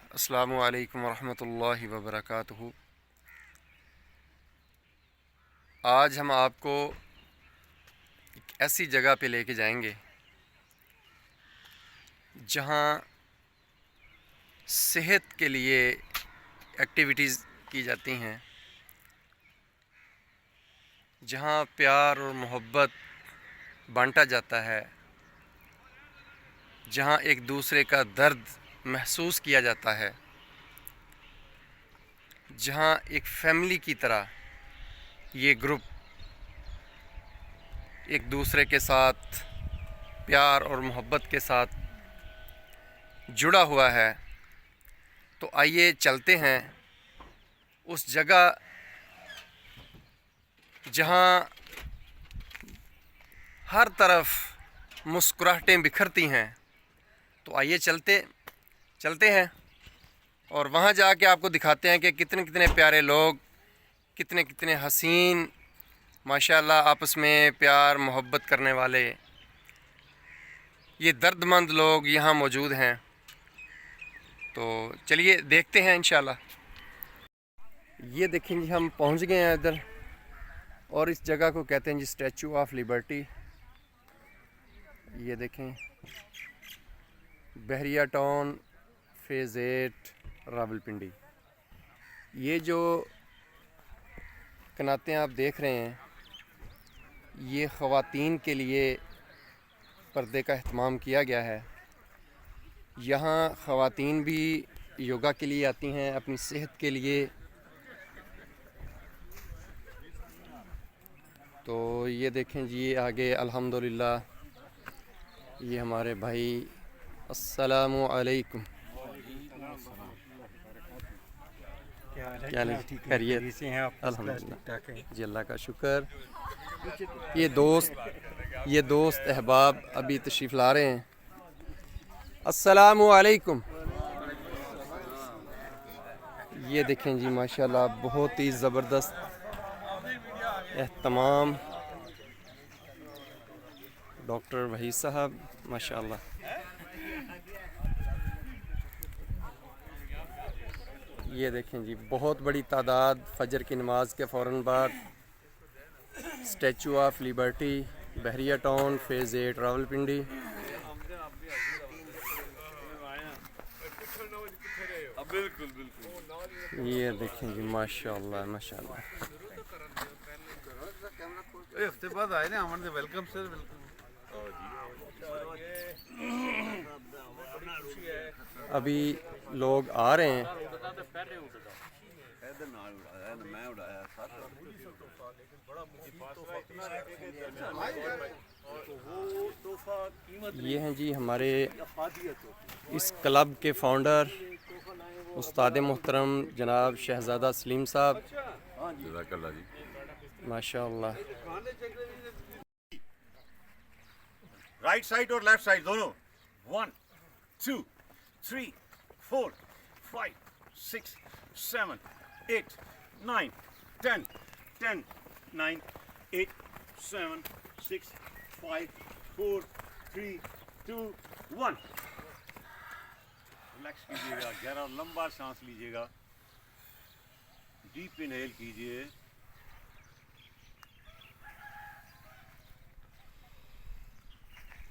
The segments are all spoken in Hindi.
अस्सलामु अलैकुम वरहमतुल्लाहि वबरकातुहू। आज हम आपको एक ऐसी जगह पे लेके जाएंगे जहाँ सेहत के लिए एक्टिविटीज़ की जाती हैं, जहाँ प्यार और मोहब्बत बांटा जाता है, जहाँ एक दूसरे का दर्द महसूस किया जाता है, जहाँ एक फैमिली की तरह ये ग्रुप एक दूसरे के साथ प्यार और मोहब्बत के साथ जुड़ा हुआ है। तो आइए चलते हैं उस जगह जहाँ हर तरफ मुस्कुराहटें बिखरती हैं। तो आइए चलते हैं और वहाँ जाके आपको दिखाते हैं कि कितने कितने प्यारे लोग, कितने कितने हसीन, माशाल्लाह आपस में प्यार मोहब्बत करने वाले ये दर्दमंद लोग यहाँ मौजूद हैं। तो चलिए देखते हैं इंशाल्लाह। ये देखें जी, हम पहुँच गए हैं इधर और इस जगह को कहते हैं जी स्टैचू ऑफ लिबर्टी। ये देखें, बहरिया टाउन फेज़ 8 रावलपिंडी। ये जो कनातें आप देख रहे हैं, ये ख़वातीन के लिए पर्दे का अहतमाम किया गया है। यहाँ ख़वातीन भी योगा के लिए आती हैं अपनी सेहत के लिए। तो ये देखें जी, आगे अल्हम्दुलिल्लाह ये हमारे भाई, अस्सलामु अलैकुम, क्या खैरियत? अल्हम्दुलिल्लाह जी, अल्लाह का शुक्र। ये दोस्त अहबाब अभी तशरीफ़ ला रहे हैं। अस्सलामु अलैकुम। ये देखें जी, माशाल्लाह बहुत ही ज़बरदस्त एहतमाम। डॉक्टर वहीद साहब, माशाल्लाह। ये देखें जी, बहुत बड़ी तादाद फजर की नमाज के फ़ौरन बाद statue of liberty, Bahria town phase 8 Rawalpindi. ये देखें जी, माशाल्लाह माशाल्लाह। हफ्ते बाद आए ना हमारे वेलकम सर, वेलकम। अभी लोग आ रहे हैं। ये हैं जी हमारे इस क्लब के फाउंडर उस्ताद मोहतरम जनाब शहज़ादा सलीम साहब, माशाअल्लाह। राइट साइड और लेफ्ट साइड दोनों। 1 2 3 4 5 6 7 8 9 10 10 9 8 7 6 5 4 3 2 1। रिलैक्स कीजिएगा, गहरा लंबा सांस लीजिएगा, डीप इनहेल कीजिए,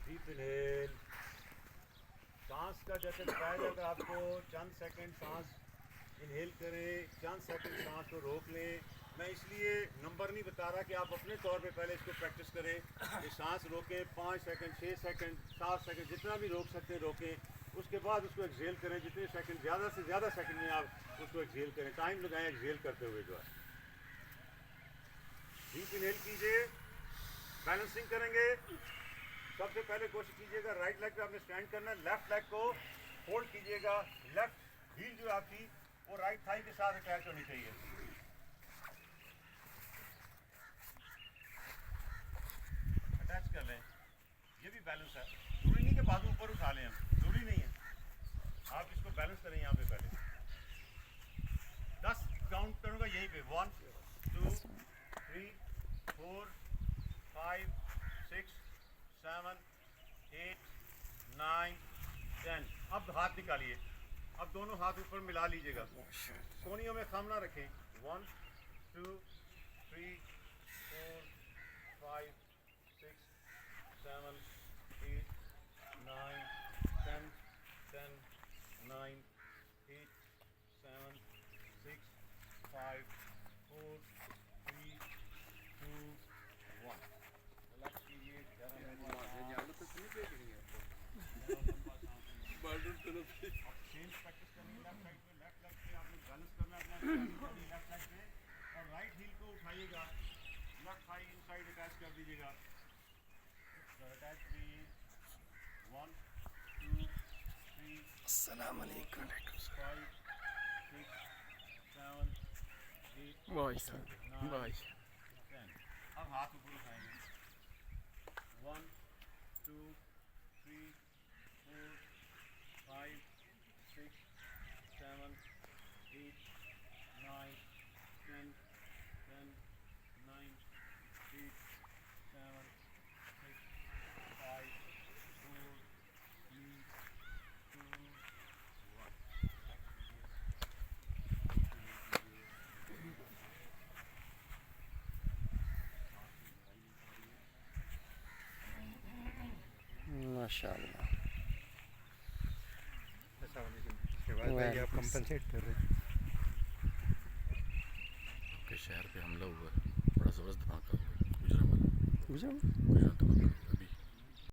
डीप इनहेल। सांस का जैसे बताया जाएगा आपको, चंद सेकंड सांस इनहेल करें, चंद सेकंड सांस को रोक लें। मैं इसलिए नंबर नहीं बता रहा कि आप अपने तौर पे पहले इसको प्रैक्टिस करें कि सांस रोकें 5 सेकंड, 6 सेकंड, 7 सेकंड, जितना भी रोक सकते हैं रोकें। उसके बाद उसको एक्सहेल करें, जितने सेकंड, ज़्यादा से ज़्यादा सेकंड में आप उसको एक्सहेल करें, टाइम लगाएं एक्सहेल करते हुए। जो है डीप इनहेल कीजिए, बैलेंसिंग करेंगे। सबसे पहले कोशिश कीजिएगा राइट लेग पे आपने स्टैंड करना है, लेफ्ट लेग को होल्ड कीजिएगा। लेफ्ट हील जो आपकी वो राइट थाई के साथ अटैच होनी चाहिए। अटैच कर लें, ये भी बैलेंस है। जरूरी नहीं कि बाजू ऊपर उठा लें, हम जरूरी नहीं है। आप इसको बैलेंस करें यहाँ पे पहले 10 काउंट करूँगा यहीं पे। 1 2 3 4 5 6 7 8 9 10। अब हाथ निकालिए, अब दोनों हाथ ऊपर मिला लीजिएगा, कोनियों में खम ना रखें। 1 2 3 4 5 6 7 8 9 10 10 9 8 7 6 5 4 3 2 1। रिलैक्स कीजिए, ज़रा लंबा सांस। चेंज प्रैक्टिस करनी है लेफ्ट साइड पे, लेफ्ट लेग पे आपने बैलेंस करना है अपना, लेफ्ट लेग पे, और राइट हील को उठाइएगा, लेफ्ट थाई इनसाइड अटैच कर दीजिएगा। अटैच भी 1 2 3 अस्सलाम वालेकुम। 5 6 7 8 भाई साहब 9 भाई 10। अब हाथ ऊपर उठाएंगे। 1 2 3 4 5 6 7 8 9 10 10 9 8 7 6 5 4 3 2 1। माशाल्लाह। भाई आप कंपनसेट कर रहे हैं के शहर पे हमला हुआ है, बड़ा ज़बरदस्त धमाका हुआ है गुजरात में। गुजरात गुजरात धमाका